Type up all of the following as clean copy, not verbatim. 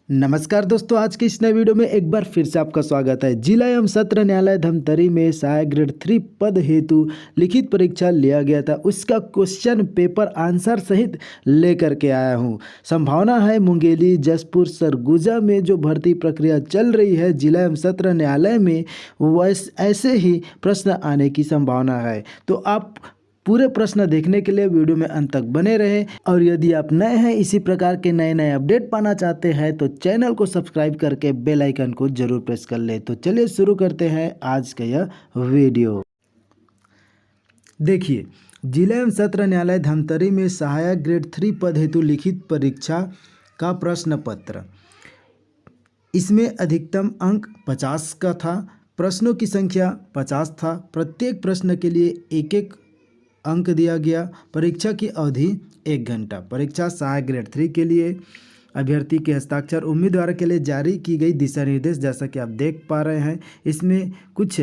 नमस्कार दोस्तों, आज की इस नए वीडियो में एक बार फिर से आपका स्वागत है। जिला एवं सत्र न्यायालय धमतरी में सहायक ग्रेड 3 पद हेतु लिखित परीक्षा लिया गया था। उसका क्वेश्चन पेपर आंसर सहित लेकर के आया हूं। संभावना है मुंगेली, जसपुर, सरगुजा में जो भर्ती प्रक्रिया चल रही है जिला एवं सत्र न्यायालय में, ऐसे ही प्रश्न आने की संभावना है। तो आप पूरे प्रश्न देखने के लिए वीडियो में अंत तक बने रहे। और यदि आप नए हैं, इसी प्रकार के नए नए अपडेट पाना चाहते हैं तो चैनल को सब्सक्राइब करके बेल आइकन को जरूर प्रेस कर ले। तो चलिए शुरू करते हैं आज का यह वीडियो। देखिए, जिला एवं सत्र न्यायालय धमतरी में सहायक ग्रेड 3 पद हेतु लिखित परीक्षा का प्रश्न पत्र। इसमें अधिकतम अंक 50 का था। प्रश्नों की संख्या 50 था। प्रत्येक प्रश्न के लिए एक एक अंक दिया गया। परीक्षा की अवधि 1 घंटा। परीक्षा सहायक ग्रेड 3 के लिए अभ्यर्थी के हस्ताक्षर उम्मीदवार के लिए जारी की गई दिशा निर्देश, जैसा कि आप देख पा रहे हैं। इसमें कुछ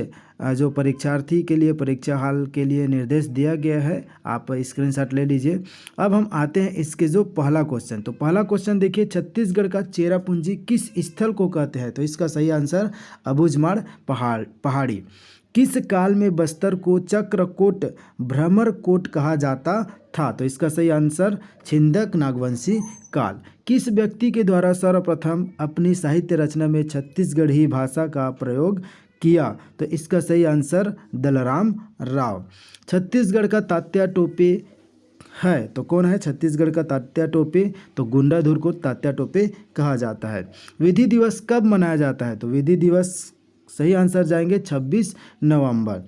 जो परीक्षार्थी के लिए परीक्षा हॉल के लिए निर्देश दिया गया है, आप स्क्रीनशॉट ले लीजिए। अब हम आते हैं इसके जो पहला क्वेश्चन। तो पहला क्वेश्चन देखिए, छत्तीसगढ़ का चेरापूंजी किस स्थल को कहते हैं? तो इसका सही आंसर अबूझमाड़ पहाड़ी। किस काल में बस्तर को चक्रकोट भ्रमरकोट कहा जाता था? तो इसका सही आंसर छिंदक नागवंशी काल। किस व्यक्ति के द्वारा सर्वप्रथम अपनी साहित्य रचना में छत्तीसगढ़ी भाषा का प्रयोग किया? तो इसका सही आंसर दलराम राव। छत्तीसगढ़ का तात्या टोपे है तो कौन है छत्तीसगढ़ का तात्या टोपे? तो गुंडाधुर को तात्या टोपे कहा जाता है। विधि दिवस कब मनाया जाता है? तो विधि दिवस सही आंसर जाएंगे 26 नवंबर।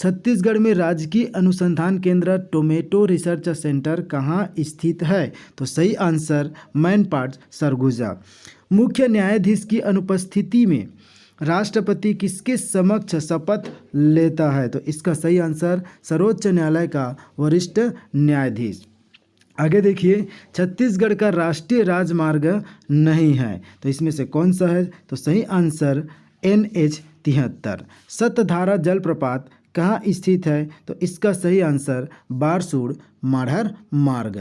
छत्तीसगढ़ में राजकीय अनुसंधान केंद्र टोमेटो रिसर्च सेंटर कहाँ स्थित है? तो सही आंसर मैनपाट सरगुजा। मुख्य न्यायाधीश की अनुपस्थिति में राष्ट्रपति किसके समक्ष शपथ लेता है? तो इसका सही आंसर सर्वोच्च न्यायालय का वरिष्ठ न्यायाधीश। आगे देखिए, छत्तीसगढ़ का राष्ट्रीय राजमार्ग नहीं है तो इसमें से कौन सा है? तो सही आंसर NH 73। सतधारा जलप्रपात कहाँ स्थित है? तो इसका सही आंसर बारसूर माढ़र मार्ग।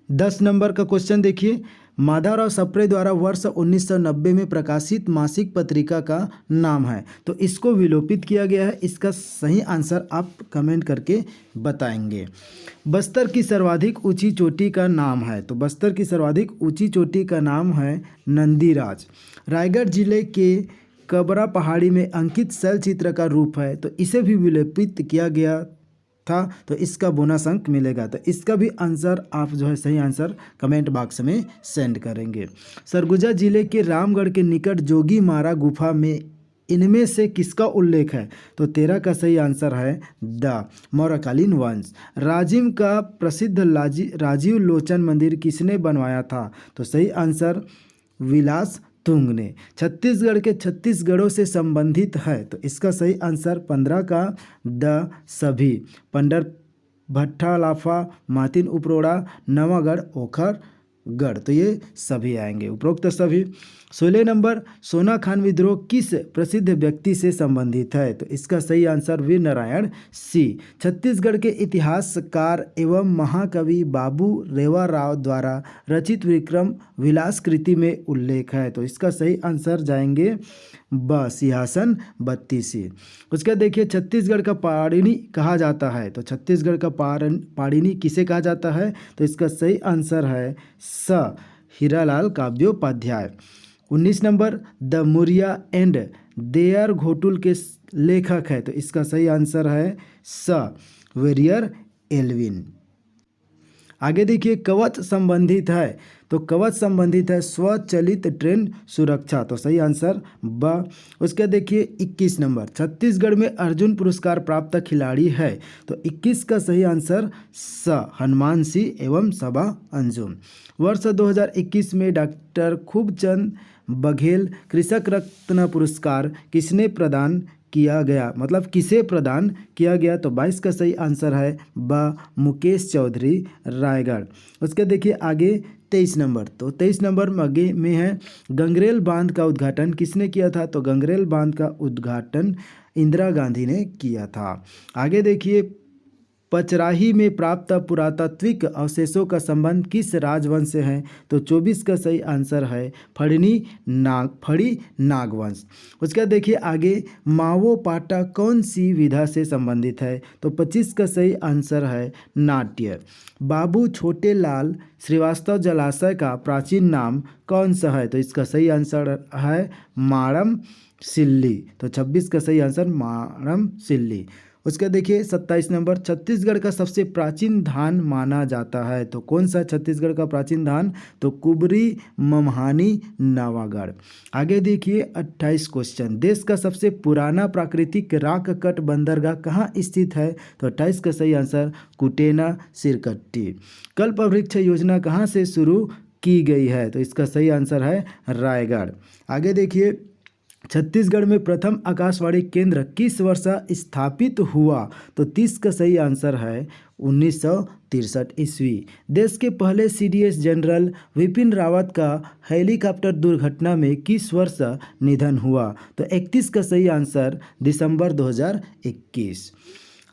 10 नंबर का क्वेश्चन देखिए, माधवराव सप्रे द्वारा वर्ष 1990 में प्रकाशित मासिक पत्रिका का नाम है तो इसको विलोपित किया गया है। इसका सही आंसर आप कमेंट करके बताएंगे। बस्तर की सर्वाधिक ऊंची चोटी का नाम है तो बस्तर की सर्वाधिक ऊंची चोटी का नाम है नंदीराज। रायगढ़ जिले के कबरा पहाड़ी में अंकित शैलचित्र का रूप है तो इसे भी विलोपित किया गया था तो इसका बोनस अंक मिलेगा। तो इसका भी आंसर आप जो है सही आंसर कमेंट बॉक्स में सेंड करेंगे। सरगुजा जिले के रामगढ़ के निकट जोगी मारा गुफा में इनमें से किसका उल्लेख है? तो 13 का सही आंसर है द मौर्यकालीन वंश। राजिम का प्रसिद्ध राजीव लोचन मंदिर किसने बनवाया था? तो सही आंसर विलास तुंग ने। छत्तीसगढ़ के छत्तीसगढ़ों से संबंधित है तो इसका सही आंसर 15 का द सभी। पंडर भट्टा लाफा मातिन उपरोड़ा नवागढ़ ओखरगढ़ तो ये सभी आएंगे, उपरोक्त सभी। 16 नंबर, सोना खान विद्रोह किस प्रसिद्ध व्यक्ति से संबंधित है? तो इसका सही आंसर वीर नारायण सिंह। छत्तीसगढ़ के इतिहासकार एवं महाकवि बाबू रेवा राव द्वारा रचित विक्रम विलास कृति में उल्लेख है तो इसका सही आंसर जाएंगे ब सिंहासन 32। उसका देखिए, छत्तीसगढ़ का पाणिनि कहा जाता है तो छत्तीसगढ़ का पाणिनि किसे कहा जाता है? तो इसका सही आंसर है स Hiralal Kavyopadhyay. 19 number, the Muria and their Ghotul के लेखक है तो इसका सही आंसर है स वेरियर एल्विन। आगे देखिए, कवच संबंधित है तो कवच संबंधित है स्वचालित ट्रेन सुरक्षा तो सही आंसर ब। उसका देखिए 21 नंबर, छत्तीसगढ़ में अर्जुन पुरस्कार प्राप्त खिलाड़ी है तो 21 का सही आंसर स हनुमान सिंह एवं सबा अंजुम। वर्ष 2021 में डॉक्टर खूबचंद बघेल कृषक रत्न पुरस्कार किसने प्रदान किया गया, मतलब किसे प्रदान किया गया? तो 22 का सही आंसर है ब मुकेश चौधरी रायगढ़। उसके देखिए आगे 23 नंबर, तो 23 नंबर में है गंगरेल बांध का उद्घाटन किसने किया था? तो गंगरेल बांध का उद्घाटन इंदिरा गांधी ने किया था। आगे देखिए पचराही में प्राप्त पुरातात्विक अवशेषों का संबंध किस राजवंश से है? तो 24 का सही आंसर है फड़ी नागवंश। उसके बाद देखिए आगे, मावो पाटा कौन सी विधा से संबंधित है? तो 25 का सही आंसर है नाट्य। बाबू छोटे लाल श्रीवास्तव जलाशय का प्राचीन नाम कौन सा है? तो इसका सही आंसर है माड़म सिल्ली। तो 26 का सही आंसर माड़म सिल्ली। उसका देखिए 27 नंबर, छत्तीसगढ़ का सबसे प्राचीन धान माना जाता है। तो कौन सा छत्तीसगढ़ का प्राचीन धान? तो कुबरी ममहानी नवागढ़। आगे देखिए 28 क्वेश्चन, देश का सबसे पुराना प्राकृतिक राख कट बंदरगाह कहाँ स्थित है? तो 28 का सही आंसर कुटेना सिरकट्टी। कल्प वृक्ष योजना कहाँ से शुरू की गई है? तो इसका सही आंसर है रायगढ़। आगे देखिए, छत्तीसगढ़ में प्रथम आकाशवाणी केंद्र किस वर्ष स्थापित हुआ? तो 30 का सही आंसर है 1963 ईस्वी। देश के पहले CDS जनरल विपिन रावत का हेलीकॉप्टर दुर्घटना में किस वर्ष निधन हुआ? तो 31 का सही आंसर दिसंबर 2021।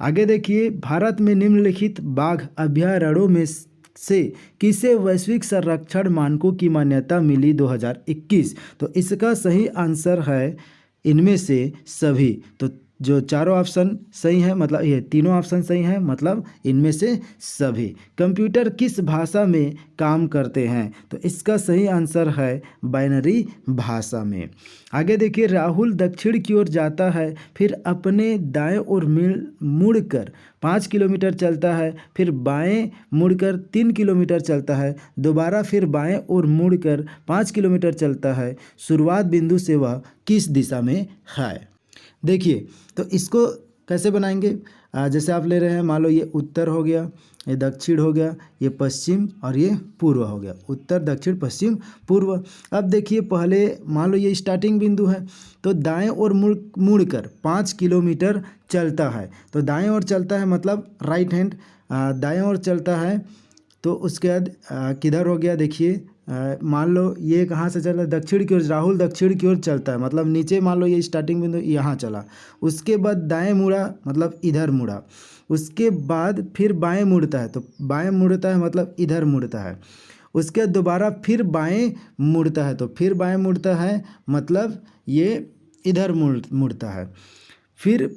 आगे देखिए, भारत में निम्नलिखित बाघ अभयारण्यों में से किसे वैश्विक संरक्षण मानकों की मान्यता मिली 2021? तो इसका सही आंसर है इनमें से सभी। तो जो चारों ऑप्शन सही है, मतलब ये तीनों ऑप्शन सही हैं, मतलब इनमें से सभी। कंप्यूटर किस भाषा में काम करते हैं? तो इसका सही आंसर है बाइनरी भाषा में। आगे देखिए, राहुल दक्षिण की ओर जाता है, फिर अपने दाएं ओर मुड़कर 5 किलोमीटर चलता है, फिर बाएं मुड़कर 3 किलोमीटर चलता है, दोबारा फिर बाएं ओर मुड़कर 5 किलोमीटर चलता है। शुरुआत बिंदु से वह किस दिशा में है? देखिए, तो इसको कैसे बनाएंगे? जैसे आप ले रहे हैं, मान लो ये उत्तर हो गया, ये दक्षिण हो गया, ये पश्चिम और ये पूर्व हो गया। उत्तर दक्षिण पश्चिम पूर्व। अब देखिए, पहले मान लो ये स्टार्टिंग बिंदु है, तो दाएं ओर मुड़कर 5 किलोमीटर चलता है। तो दाएं ओर चलता है मतलब राइट हैंड, दाएं ओर चलता है। तो उसके बाद किधर हो गया? देखिए, मान लो ये कहाँ से चला? दक्षिण की ओर। राहुल दक्षिण की ओर चलता है, मतलब नीचे मान लो ये स्टार्टिंग बिंदु यहाँ चला। उसके बाद दाएं मुड़ा, मतलब इधर मुड़ा। उसके बाद फिर बाएं मुड़ता है, तो बाएं मुड़ता है मतलब इधर मुड़ता है। उसके बाद दोबारा फिर बाएं मुड़ता है, तो फिर बाएं मुड़ता है मतलब ये इधर मुड़ता है। फिर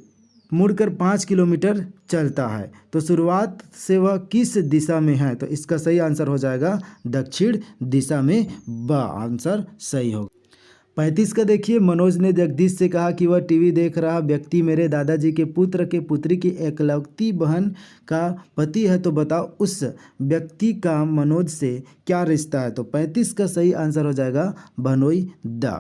मुड़कर 5 किलोमीटर चलता है। तो शुरुआत से वह किस दिशा में है? तो इसका सही आंसर हो जाएगा दक्षिण दिशा में। ब आंसर सही होगा। 35 का देखिए, मनोज ने जगदीश से कहा कि वह टीवी देख रहा व्यक्ति मेरे दादाजी के पुत्र के पुत्री की एकलौती बहन का पति है, तो बताओ उस व्यक्ति का मनोज से क्या रिश्ता है? तो 35 का सही आंसर हो जाएगा बनोई द।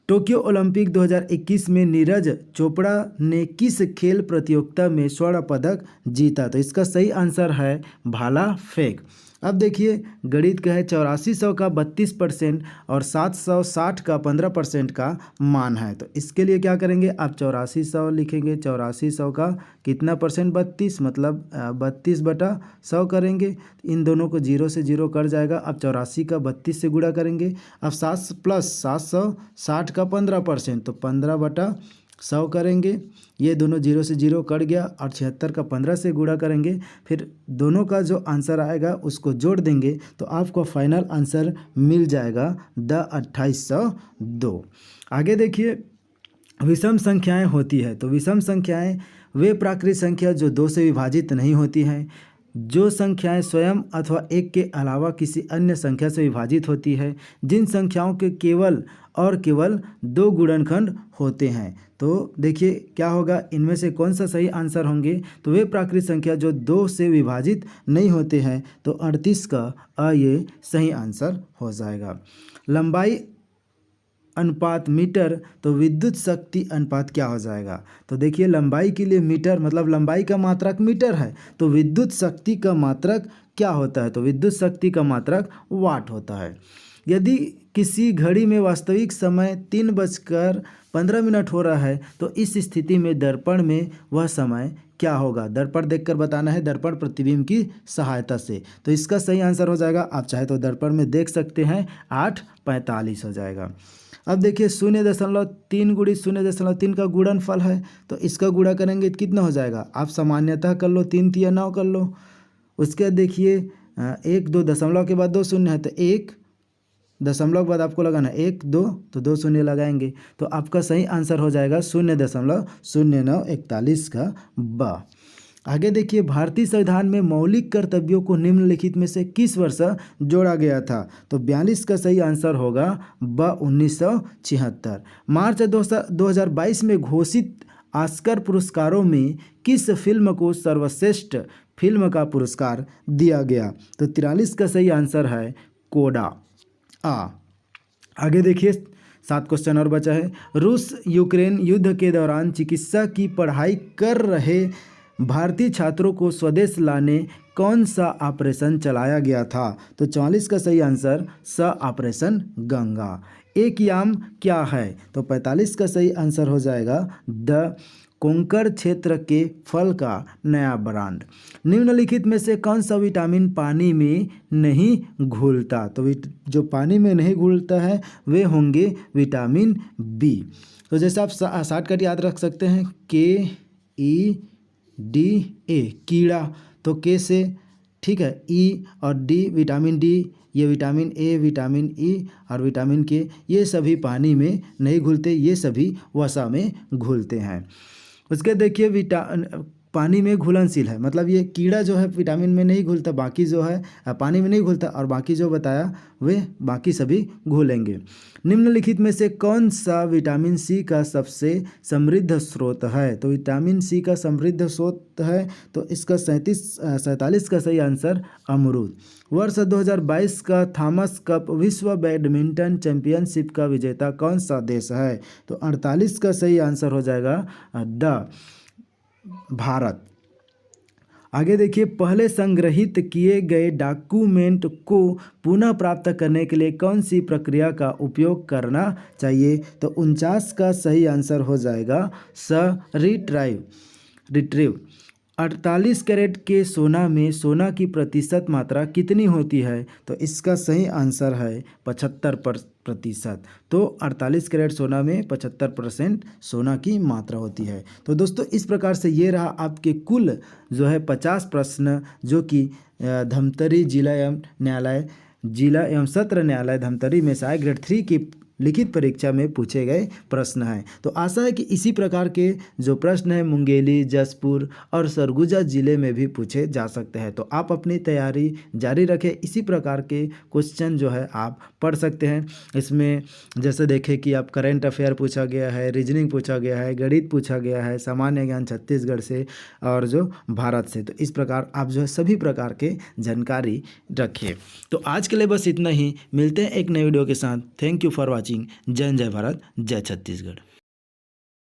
टोक्यो ओलंपिक 2021 में नीरज चोपड़ा ने किस खेल प्रतियोगिता में स्वर्ण पदक जीता? तो इसका सही आंसर है भाला फेंक। अब देखिए, गणित का है 8400 का 32% और 760 का 15% का मान है। तो इसके लिए क्या करेंगे? आप 8400 लिखेंगे, 8400 का कितना परसेंट? 32, मतलब 32/100 करेंगे। इन दोनों को 0 से 0 कट जाएगा। अब 84 का 32 से गुणा करेंगे। अब 7 प्लस 760 का 15%, तो 15/100 करेंगे। ये दोनों 0 से 0 कट गया और 76 का 15 से गुणा करेंगे। फिर दोनों का जो आंसर आएगा उसको जोड़ देंगे, तो आपको फाइनल आंसर मिल जाएगा द 2802। आगे देखिए, विषम संख्याएं होती है। तो विषम संख्याएं वे प्राकृत संख्या जो 2 से विभाजित नहीं होती हैं। जो संख्याएं स्वयं अथवा एक के अलावा किसी अन्य संख्या से विभाजित होती है। जिन संख्याओं के केवल और केवल 2 गुणनखंड होते हैं। तो देखिए क्या होगा, इनमें से कौन सा सही आंसर होंगे? तो वे प्राकृत संख्या जो 2 से विभाजित नहीं होते हैं। तो 38 का ये सही आंसर हो जाएगा। लंबाई अनुपात मीटर, तो विद्युत शक्ति अनुपात क्या हो जाएगा? तो देखिए, लंबाई के लिए मीटर, मतलब लंबाई का मात्रक मीटर है, तो विद्युत शक्ति का मात्रक क्या होता है? तो विद्युत शक्ति का मात्रक वाट होता है। यदि किसी घड़ी में वास्तविक समय 3:15 हो रहा है तो इस स्थिति में दर्पण में वह समय क्या होगा। दर्पण देखकर बताना है, दर्पण प्रतिबिंब की सहायता से। तो इसका सही आंसर हो जाएगा, आप चाहे तो दर्पण में देख सकते हैं, 8:45 हो जाएगा। अब देखिए 0.3 गुणित 0.3 का गुणनफल है, तो इसका गुणा करेंगे तो कितना हो जाएगा। आप सामान्यतः कर लो, 3 तिया 9 कर लो। उसके बाद देखिए 1 2 दशमलव के बाद 2 शून्य है, तो 1 दशमलव के बाद आपको लगाना 1 2, तो 2 शून्य लगाएंगे, तो आपका सही आंसर हो जाएगा 0.0941 का ब। आगे देखिए भारतीय संविधान में मौलिक कर्तव्यों को निम्नलिखित में से किस वर्ष जोड़ा गया था। तो 42 का सही आंसर होगा ब 1976। मार्च 2022 में घोषित ऑस्कर पुरस्कारों में किस फिल्म को सर्वश्रेष्ठ फिल्म का पुरस्कार दिया गया। तो 43 का सही आंसर है कोडा आ। आगे देखिए 7 क्वेश्चन और बचा है। रूस यूक्रेन युद्ध के दौरान चिकित्सा की पढ़ाई कर रहे भारतीय छात्रों को स्वदेश लाने कौन सा ऑपरेशन चलाया गया था। तो 44 का सही आंसर स ऑपरेशन गंगा। एक याम क्या है। तो 45 का सही आंसर हो जाएगा द कोंकण क्षेत्र के फल का नया ब्रांड। निम्नलिखित में से कौन सा विटामिन पानी में नहीं घुलता। तो जो पानी में नहीं घुलता है वे होंगे विटामिन बी। तो जैसे आप शॉर्टकट याद रख सकते हैं, KEDA कीड़ा, तो के से ठीक है, ई और डी विटामिन डी, ये विटामिन ए, विटामिन ई और विटामिन के, ये सभी पानी में नहीं घुलते, ये सभी वसा में घुलते हैं। उसके देखिए पानी में घुलनशील है, मतलब ये कीड़ा जो है विटामिन में नहीं घुलता, बाकी जो है पानी में नहीं घुलता, और बाकी जो बताया वे बाकी सभी घुलेंगे। निम्नलिखित में से कौन सा विटामिन सी का सबसे समृद्ध स्रोत है। तो विटामिन सी का समृद्ध स्रोत है, तो इसका 47 का सही आंसर अमरूद। वर्ष 2022 का थॉमस कप विश्व बैडमिंटन चैंपियनशिप का विजेता कौन सा देश है। तो 48 का सही आंसर हो जाएगा ड भारत। आगे देखिए पहले संग्रहित किए गए डॉक्यूमेंट को पुनः प्राप्त करने के लिए कौन सी प्रक्रिया का उपयोग करना चाहिए। तो 49 का सही आंसर हो जाएगा स रिट्रीव। 48 कैरेट के सोना में सोना की प्रतिशत मात्रा कितनी होती है। तो इसका सही आंसर है 75%। तो 48 कैरेट सोना में 75% सोना की मात्रा होती है। तो दोस्तों इस प्रकार से ये रहा आपके कुल जो है 50 प्रश्न, जो कि धमतरी जिला एवं सत्र न्यायालय धमतरी में सहायक ग्रेड 3 की लिखित परीक्षा में पूछे गए प्रश्न हैं। तो आशा है कि इसी प्रकार के जो प्रश्न हैं मुंगेली, जसपुर और सरगुजा जिले में भी पूछे जा सकते हैं। तो आप अपनी तैयारी जारी रखें, इसी प्रकार के क्वेश्चन जो है आप पढ़ सकते हैं। इसमें जैसे देखें कि आप करंट अफेयर पूछा गया है, रीजनिंग पूछा गया है, गणित पूछा गया है, सामान्य ज्ञान छत्तीसगढ़ से और जो भारत से। तो इस प्रकार आप जो है सभी प्रकार के जानकारी रखिए। तो आज के लिए बस इतना ही, मिलते हैं एक नए वीडियो के साथ। Thank you for watching. जय जय भारत, जय छत्तीसगढ़।